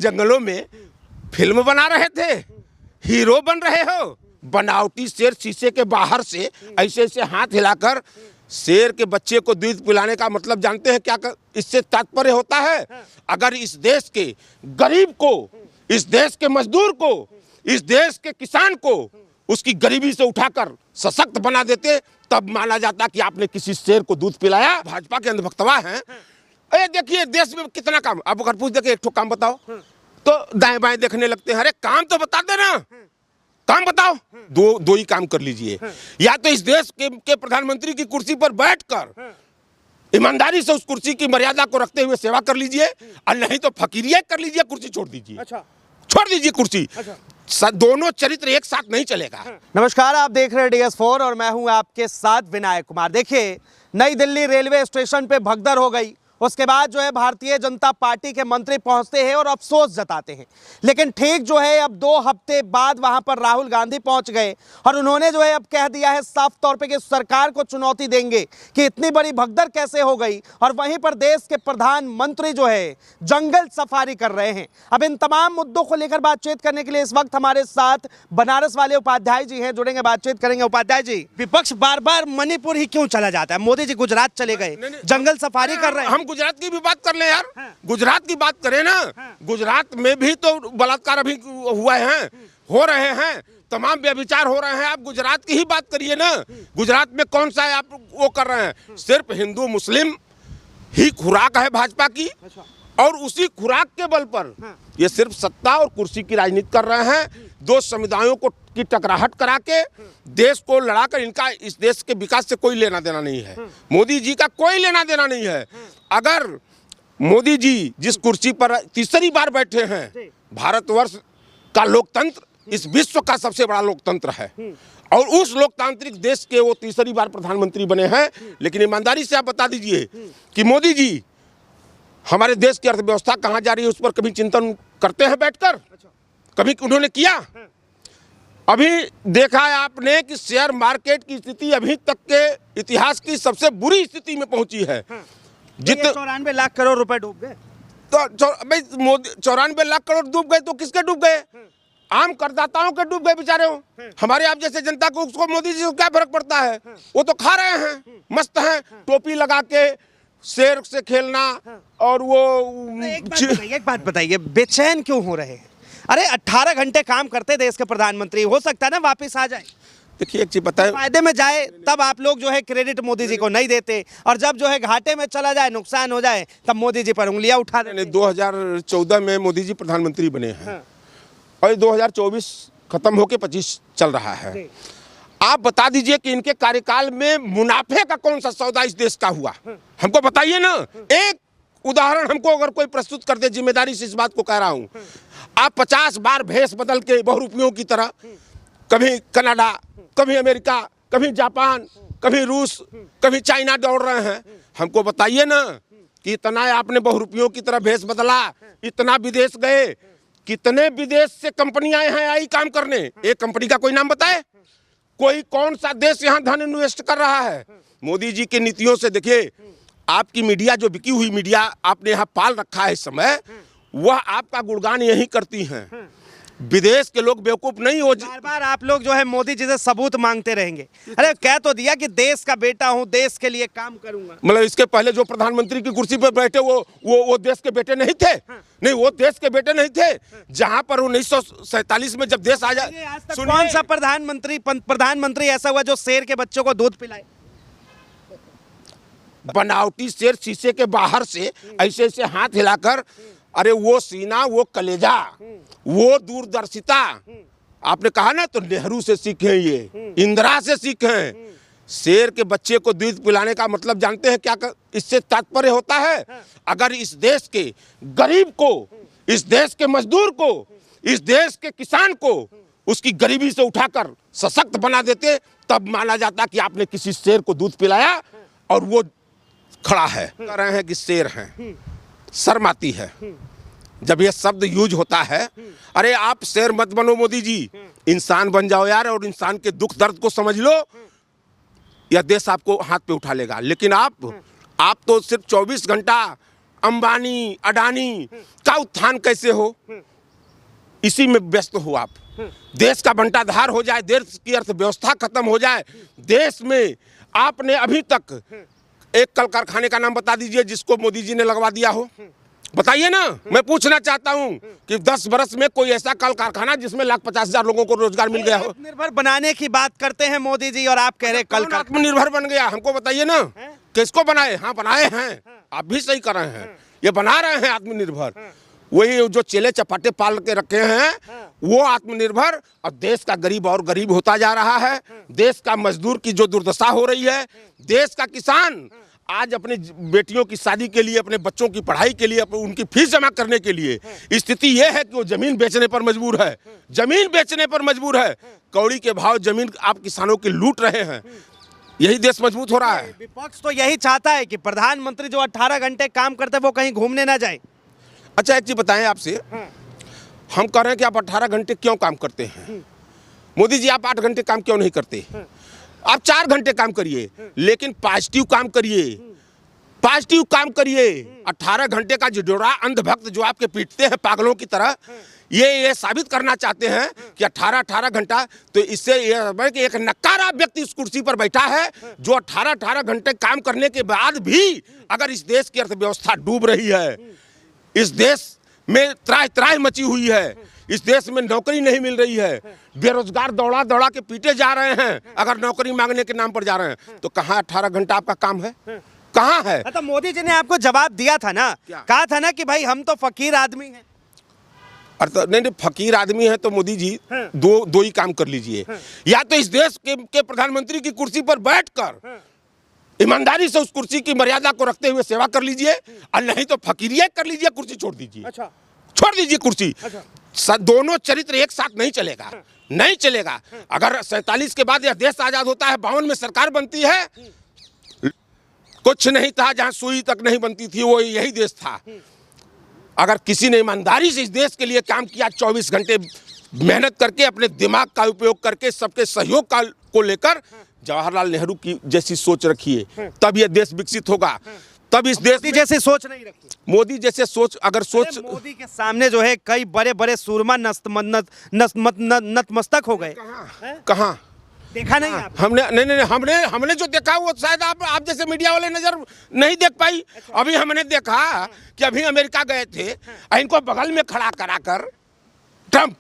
जंगलों में फिल्म बना रहे थे, हीरो बन रहे हो। बनावटी शेर शीशे के बाहर से ऐसे ऐसे हाथ हिलाकर शेर के बच्चे को दूध पिलाने का मतलब जानते हैं क्या इससे तात्पर्य होता है? अगर इस देश के गरीब को, इस देश के मजदूर को, इस देश के किसान को उसकी गरीबी से उठाकर सशक्त बना देते, तब माना जाता कि आपने किसी शेर को दूध पिलाया। भाजपा के अंधभक्तवा हैं। अरे देखिए देश में कितना काम, अब अगर पूछ दे कि एक ठो काम बताओ तो दाएं बाएं देखने लगते हैं। अरे काम तो बता देना, काम बताओ। दो ही काम कर लीजिए, या तो इस देश के प्रधानमंत्री की कुर्सी पर बैठकर ईमानदारी से उस कुर्सी की मर्यादा को रखते हुए सेवा कर लीजिए, और नहीं तो फकीरिया कर लीजिए, कुर्सी छोड़ दीजिए। अच्छा, छोड़ दीजिए कुर्सी। अच्छा। दोनों चरित्र एक साथ नहीं चलेगा। नमस्कार, आप देख रहे हैं DS4 और मैं हूं आपके साथ विनायक कुमार। देखिए, नई दिल्ली रेलवे स्टेशन पे भगदड़ हो गई। उसके बाद जो है भारतीय जनता पार्टी के मंत्री पहुंचते हैं और अफसोस जताते हैं, लेकिन ठीक जो है अब 2 हफ्ते बाद वहां पर राहुल गांधी पहुंच गए और उन्होंने जो है अब कह दिया है साफ तौर पे कि सरकार को चुनौती देंगे कि इतनी बड़ी भगदड़ कैसे हो गई। और वहीं पर देश के प्रधानमंत्री जो है जंगल सफारी कर रहे हैं। अब इन तमाम मुद्दों को लेकर बातचीत करने के लिए इस वक्त हमारे साथ बनारस वाले उपाध्याय जी हैं, जुड़ेंगे, बातचीत करेंगे। उपाध्याय जी, विपक्ष बार बार मणिपुर ही क्यों चला जाता है? मोदी जी गुजरात चले गए, जंगल सफारी कर रहे हैं। गुजरात की भी बात कर ले यार। गुजरात की बात करें ना, गुजरात में भी तो बलात्कार अभी हुआ है, हो रहे हैं, तमाम व्यभिचार हो रहे हैं। आप गुजरात की ही बात करिए ना। गुजरात में कौन सा है आप वो कर रहे हैं? सिर्फ हिंदू मुस्लिम ही खुराक है भाजपा की, और उसी खुराक के बल पर ये सिर्फ सत्ता और कुर्सी की राजनीति कर रहे हैं। 2 समुदायों को की टकराहट करा के देश को लड़ाकर, इनका इस देश के विकास से कोई लेना देना नहीं है। मोदी जी का कोई लेना देना नहीं है। अगर मोदी जी जिस कुर्सी पर तीसरी बार बैठे हैं, भारतवर्ष का लोकतंत्र इस विश्व का सबसे बड़ा लोकतंत्र है, और उस लोकतांत्रिक देश के वो तीसरी बार प्रधानमंत्री बने हैं। लेकिन ईमानदारी से आप बता दीजिए कि मोदी जी हमारे देश की अर्थव्यवस्था कहाँ जा रही है उस पर कभी चिंतन करते हैं बैठकर? कभी उन्होंने किया? अभी देखा है आपने कि शेयर मार्केट की स्थिति अभी तक के इतिहास की सबसे बुरी स्थिति में पहुंची है। जितने 94 लाख करोड़ रुपए डूब गए, तो भाई मोदी 94 लाख करोड़ डूब गए तो किसके डूब गए? आम करदाताओं के डूब गए बेचारे। हमारे आप जैसे जनता को, उसको मोदी जी को क्या फर्क पड़ता है? वो तो खा रहे हैं, मस्त हैं, टोपी लगा के शेर से खेलना। और वो एक बात बताइए, बेचैन क्यों हो रहे हैं? अरे 18 घंटे काम करते देश के प्रधानमंत्री, हो सकता है ना वापस आ जाए। देखिए एक चीज बताए, फायदे में जाए तब आप लोग जो है क्रेडिट मोदी जी को नहीं देते, और जब जो है घाटे में चला जाए, नुकसान हो जाए, तब मोदी जी पर उंगलियां उठा देते। 2014 में मोदी जी प्रधानमंत्री बने हैं, और 2024 खत्म होके 25 चल रहा है। आप बता दीजिए कि इनके कार्यकाल में मुनाफे का कौन सा सौदा इस देश का हुआ? हमको बताइए ना। एक उदाहरण हमको अगर कोई प्रस्तुत कर दे, जिम्मेदारी से इस बात को कह रहा हूं। आप 50 बार भेष बदल के बहुरूपियों की तरह, कभी कनाडा, कभी अमेरिका, कभी जापान, कभी रूस, कभी चाइना दौड़ रहे हैं। हमको बताइए ना कि इतना आपने बहुरूपियों की तरह भेष बदला, इतना विदेश गए, कितने विदेश से कंपनियां हैं आई काम करने? एक कंपनी का कोई नाम बताए? कोई कौन सा देश यहाँ धन इन्वेस्ट कर रहा है? मोदी जी की नीतियों से देखिए, आपकी मीडिया जो बिकी हुई मीडिया आपने यहाँ पाल रखा है इस समय, वह आपका गुणगान यही करती हैं। विदेश के लोग बेवकूफ नहीं हो। बार बार आप लोग जो है मोदी जी से सबूत मांगते रहेंगे। अरे कह तो दिया कि देश का बेटा हूं, देश के लिए काम करूंगा। मतलब इसके पहले जो प्रधानमंत्री की कुर्सी पर बैठे वो देश के बेटे नहीं थे? नहीं, वो देश के बेटे नहीं थे। जहां पर 1947 में जब देश आजाद, कौन सा प्रधानमंत्री ऐसा हुआ जो शेर के बच्चों को दूध पिलाए? बनावटी शेर शीशे के बाहर से ऐसे ऐसे हाथ हिलाकर, अरे वो सीना, वो कलेजा, वो दूरदर्शिता। आपने कहा ना, तो नेहरू से सीखे, ये इंदिरा से सीखे। शेर के बच्चे को दूध पिलाने का मतलब जानते हैं क्या इससे तात्पर्य होता है? अगर इस देश के गरीब को, इस देश के मजदूर को, इस देश के किसान को उसकी गरीबी से उठाकर सशक्त बना देते, तब माना जाता कि आपने किसी शेर को दूध पिलाया। और वो खड़ा है, कह रहे हैं कि शेर हैं, शर्म आती है जब ये शब्द यूज होता है। अरे आप शेर मत बनो मोदी जी, इंसान बन जाओ यार, और इंसान के दुख दर्द को समझ लो, यह देश आपको हाथ पे उठा लेगा। लेकिन आप तो सिर्फ 24 घंटा अंबानी, अडानी का उत्थान कैसे हो, इसी में व्यस्त हो आप। देश का बंटाधार हो जाए, देश की अर्थव्यवस्था खत्म हो जाए। देश में आपने अभी तक एक कल कारखाने का नाम बता दीजिए जिसको मोदी जी ने लगवा दिया हो, बताइए ना। मैं पूछना चाहता हूं कि 10 बरस में कोई ऐसा कल कारखाना जिसमें 1,50,000 लोगों को रोजगार मिल गया हो। आत्मनिर्भर बनाने की बात करते हैं मोदी जी और आप कह रहे कल कौन आत्मनिर्भर बन गया, हमको बताइए ना। किसको बनाए? हाँ बनाए हैं, आप भी सही कर रहे हैं, ये बना रहे हैं आत्मनिर्भर। वही जो चेले चपाटे पाल के रखे हैं वो आत्मनिर्भर, और देश का गरीब और गरीब होता जा रहा है। देश का मजदूर की जो दुर्दशा हो रही है, देश का किसान आज अपनी बेटियों की शादी के लिए, अपने बच्चों की पढ़ाई के लिए, उनकी फीस जमा करने के लिए स्थिति यह है कि वो जमीन बेचने पर मजबूर है, जमीन बेचने पर मजबूर है। कौड़ी के भाव जमीन आप किसानों की लूट रहे हैं, यही देश मजबूत हो रहा है। विपक्ष तो यही चाहता है कि प्रधानमंत्री जो 18 घंटे काम करते हैं वो कहीं घूमने ना जाए। अच्छा एक चीज बताएं आपसे, हम कह रहे हैं कि आप 18 घंटे क्यों काम करते हैं? मोदी जी आप 8 घंटे काम क्यों नहीं करते? आप 4 घंटे काम करिए, लेकिन पॉजिटिव काम करिए, पॉजिटिव काम करिए। 18 घंटे का जिडोरा अंधभक्त जो आपके पीटते हैं पागलों की तरह, ये साबित करना चाहते हैं कि 18 घंटा, तो इससे ये कि एक नकारा व्यक्ति इस कुर्सी पर बैठा है जो 18 घंटे काम करने के बाद भी अगर इस देश की अर्थव्यवस्था डूब रही है, इस देश में त्राह त्राह मची हुई है, इस देश में नौकरी नहीं मिल रही है, बेरोजगार दौड़ा दौड़ा के पीटे जा रहे हैं अगर नौकरी मांगने के नाम पर जा रहे हैं, तो कहाँ 18 घंटा आपका काम है? कहाँ है? तो मोदी जी ने आपको जवाब दिया था ना, कहा था ना कि भाई हम तो फकीर आदमी हैं। अरे नहीं, फकीर आदमी है तो मोदी जी दो ही काम कर लीजिए। या तो इस देश के प्रधानमंत्री की कुर्सी पर बैठकर ईमानदारी से उस कुर्सी की मर्यादा को रखते हुए सेवा कर लीजिए, और नहीं तो फकीरियत कर लीजिए, कुर्सी छोड़ दीजिए। अच्छा। छोड़ दीजिए कुर्सी। अच्छा। दोनों चरित्र एक साथ नहीं चलेगा, नहीं चलेगा। अगर 47 के बाद यह देश आजाद होता है, 52 में सरकार बनती है, कुछ नहीं था, जहां सुई तक नहीं बनती थी, वो यही देश था। अगर किसी ने ईमानदारी से इस देश के लिए काम किया, 24 घंटे मेहनत करके, अपने दिमाग का उपयोग करके, सबके सहयोग को लेकर, जवाहरलाल नेहरू की जैसी सोच रखिए, तब यह देश विकसित होगा। तब इस देश में जैसे सोच नहीं रखी, मोदी जैसे सोच, अगर सोच, मोदी के सामने जो है कई बड़े बड़े सूरमा नतमस्तक हो गए। कहाँ देखा नहीं आप? हमने जो देखा वो शायद आप जैसे मीडिया वाले नजर नहीं देख पाई। अच्छा। अभी हमने देखा कि अभी अमेरिका गए थे, इनको बगल में खड़ा कराकर ट्रंप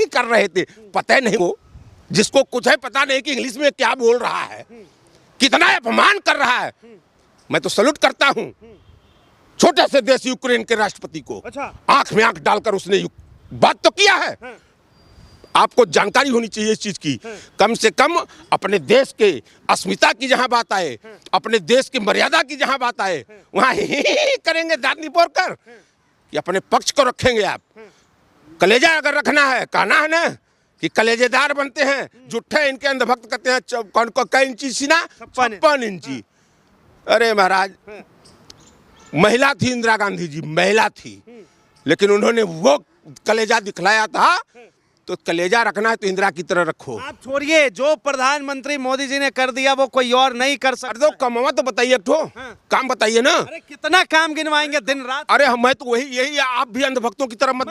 कर रहे थे, पता नहीं को, जिसको कुछ है पता नहीं कि इंग्लिश में क्या बोल रहा है, कितना अपमान कर रहा है। मैं तो सैल्यूट करता हूं छोटे से देश यूक्रेन के राष्ट्रपति को। अच्छा। आंख में आंख डालकर उसने बात तो किया है। आपको जानकारी होनी चाहिए इस चीज की, कम से कम अपने देश के अस्मिता की जहां बात आए, अपने देश की मर्यादा की जहां बात आए, वहां करेंगे दांत निपोर कर कि अपने पक्ष को रखेंगे। आप कलेजा अगर रखना है, कहना है ना कि कलेजेदार बनते हैं, जुट्ठे इनके अंधभक्त कहते हैं। कौन को कई इंची सीना? 56 इंची। अरे महाराज, महिला थी इंदिरा गांधी जी, महिला थी, लेकिन उन्होंने वो कलेजा दिखलाया था। तो कलेजा रखना है तो इंदिरा की तरह रखो। आप छोड़िए, जो प्रधानमंत्री मोदी जी ने कर दिया वो कोई और नहीं कर सकता। तो कमावा तो बताइए, काम बताइए ना। अरे कितना काम गिनवाएंगे दिन रात? अरे मैं तो यही आप भी अंधभक्तों की तरह मत।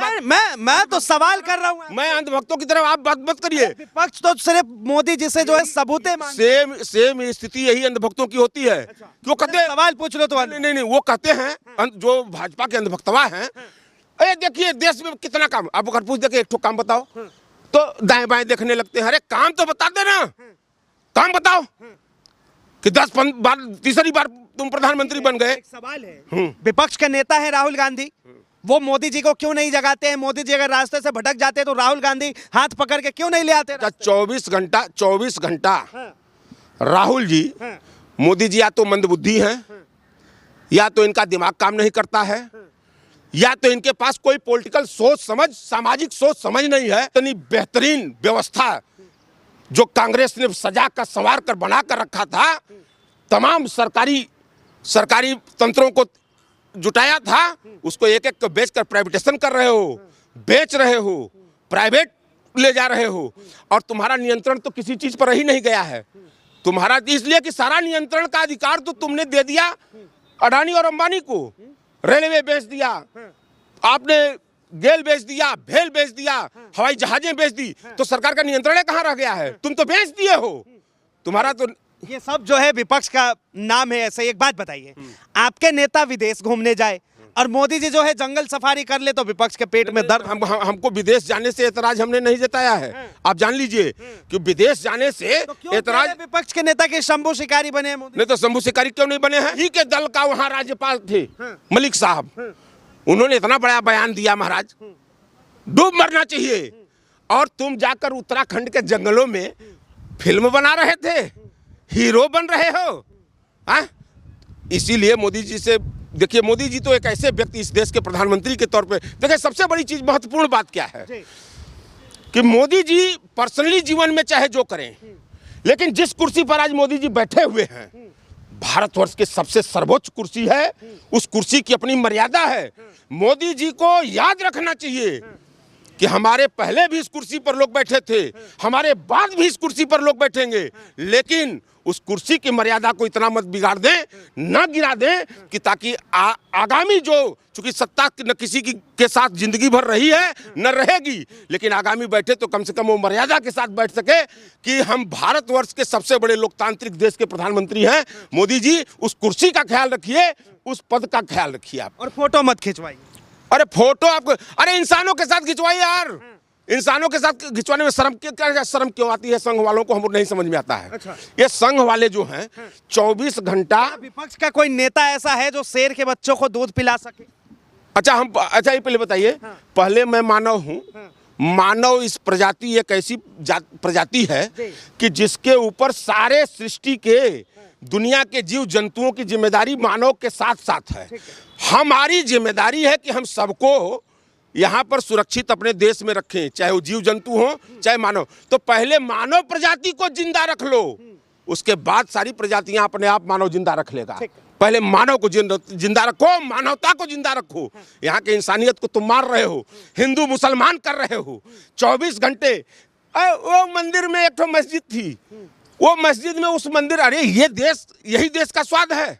मैं तो सवाल कर रहा हूँ। मैं अंधभक्तों की तरह आप बात मत करिए। विपक्ष तो सिर्फ मोदी जी से जो है सबूते मांगते। सेम स्थिति यही अंधभक्तों की होती है। क्यों कहते हैं? सवाल पूछ लो तो। नहीं, वो कहते हैं जो भाजपा के अंधभक्तवा हैं, अरे देखिए देश में कितना काम, आप अगर पूछ दे एक ठो काम बताओ तो दाएं बाएं देखने लगते हैं। अरे काम तो बता देना, काम बताओ कि 10 बार, तीसरी बार तुम प्रधानमंत्री बन गए। एक सवाल है, विपक्ष के नेता है राहुल गांधी, वो मोदी जी को क्यों नहीं जगाते हैं? मोदी जी अगर रास्ते से भटक जाते तो राहुल गांधी हाथ पकड़ के क्यों नहीं ले आते? 24 घंटा राहुल जी, मोदी जी या तो मंदबुद्धि हैं, या तो इनका दिमाग काम नहीं करता है, या तो इनके पास कोई पॉलिटिकल सोच समझ, सामाजिक सोच समझ नहीं है। इतनी बेहतरीन व्यवस्था जो कांग्रेस ने सजा कर संवार कर बना कर रखा था, तमाम सरकारी तंत्रों को जुटाया था, उसको एक एक को बेचकर प्राइवेटेशन कर रहे हो, बेच रहे हो, प्राइवेट ले जा रहे हो, और तुम्हारा नियंत्रण तो किसी चीज पर ही नहीं गया है। तुम्हारा इसलिए कि सारा नियंत्रण का अधिकार तो तुमने दे दिया अडानी और अंबानी को रेलवे बेच दिया, आपने गेल बेच दिया, भेल बेच दिया, हवाई जहाजें बेच दी, तो सरकार का नियंत्रण कहाँ रह गया है? तुम तो बेच दिए हो। तुम्हारा तो ये सब जो है विपक्ष का नाम है ऐसे। एक बात बताइए, आपके नेता विदेश घूमने जाए और मोदी जी जो है जंगल सफारी कर ले तो विपक्ष के पेट में दर्द। हमको विदेश जाने से एतराज हमने नहीं जताया है, आप जान लीजिए कि विदेश जाने से तो क्यों एतराज। पहले विपक्ष के नेता के शंभू शिकारी बने मोदी? नहीं तो शंभू शिकारी क्यों नहीं बने हैं? ही के दल का वहाँ राज्यपाल थे मलिक साहब, उन्होंने इतना बड़ा बयान दिया, महाराज डूब मरना चाहिए, और तुम जाकर उत्तराखंड के जंगलों में फिल्म बना रहे थे, हीरो बन रहे हो। हाँ, इसीलिए मोदी जी से देखिए, मोदी जी तो एक ऐसे व्यक्ति इस देश के प्रधानमंत्री के तौर पे देखिए, सबसे बड़ी चीज महत्वपूर्ण बात क्या है कि मोदी जी पर्सनली जीवन में चाहे जो करें, लेकिन जिस कुर्सी पर आज मोदी जी बैठे हुए हैं, भारतवर्ष के सबसे सर्वोच्च कुर्सी है, उस कुर्सी की अपनी मर्यादा है। मोदी जी को याद रखना चाहिए कि हमारे पहले भी इस कुर्सी पर लोग बैठे थे, हमारे बाद भी इस कुर्सी पर लोग बैठेंगे, लेकिन उस कुर्सी की मर्यादा को इतना मत बिगाड़ दें, न गिरा दें कि ताकि आगामी जो, चूंकि सत्ता न किसी की के साथ जिंदगी भर रही है न रहेगी, लेकिन आगामी बैठे तो कम से कम वो मर्यादा के साथ बैठ सके कि हम भारतवर्ष के सबसे बड़े लोकतांत्रिक देश के प्रधानमंत्री हैं। मोदी जी, उस कुर्सी का ख्याल रखिए, उस पद का ख्याल रखिए आप। और फोटो मत खिंचवाइए। अरे फोटो आपको, अरे इंसानों के साथ खिंचवाइए यार, इंसानों के साथ खिंचवाने में शर्म क्यों आती है? संघ वालों को हमको नहीं समझ में आता है। अच्छा। ये संघ वाले जो हैं 24 घंटा। विपक्ष का कोई नेता ऐसा है जो शेर के बच्चों को दूध पिला सके? अच्छा ये पहले बताइए, पहले मैं मानव हूँ, मानव इस प्रजाति एक ऐसी प्रजाति है कि जिसके ऊपर सारे सृष्टि के दुनिया के जीव जंतुओं की जिम्मेदारी मानव के साथ साथ है। हमारी जिम्मेदारी है कि हम सबको यहाँ पर सुरक्षित अपने देश में रखें, चाहे वो जीव जंतु हो चाहे मानव। तो पहले मानव प्रजाति को जिंदा रख लो, उसके बाद सारी प्रजातियां अपने आप मानव जिंदा रख लेगा। पहले मानव को जिंदा रखो, मानवता को जिंदा रखो। यहाँ के इंसानियत को तुम मार रहे हो, हिंदू मुसलमान कर रहे हो 24 घंटे। वो मंदिर में एक तो मस्जिद थी, वो मस्जिद में उस मंदिर, अरे ये देश, यही देश का स्वाद है,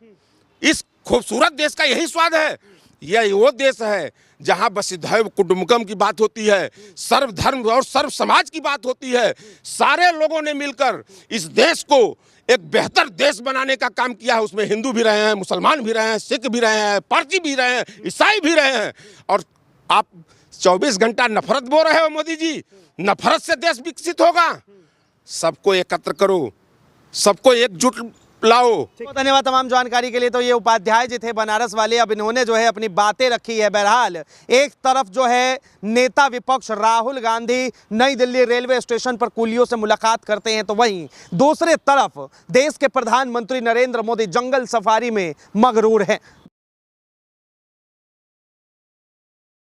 इस खूबसूरत देश का यही स्वाद है। यह वो देश है जहां वसुधैव कुटुंबकम की बात होती है, सर्वधर्म और सर्व समाज की बात होती है। सारे लोगों ने मिलकर इस देश को एक बेहतर देश बनाने का काम किया है। उसमें हिंदू भी रहे हैं, मुसलमान भी रहे हैं, सिख भी रहे हैं, पारसी भी रहे हैं, ईसाई भी रहे हैं। और आप 24 घंटा नफरत बो रहे हो मोदी जी। नफरत से देश विकसित होगा? सबको एकत्र करो, सबको एकजुट लाओ। बहुत धन्यवाद तमाम जानकारी के लिए। तो ये उपाध्याय जी थे बनारस वाले, अब इन्होंने जो है अपनी बातें रखी है। बहरहाल एक तरफ जो है नेता विपक्ष राहुल गांधी नई दिल्ली रेलवे स्टेशन पर कुलियों से मुलाकात करते हैं, तो वहीं दूसरे तरफ देश के प्रधानमंत्री नरेंद्र मोदी जंगल सफारी में मगरूर हैं।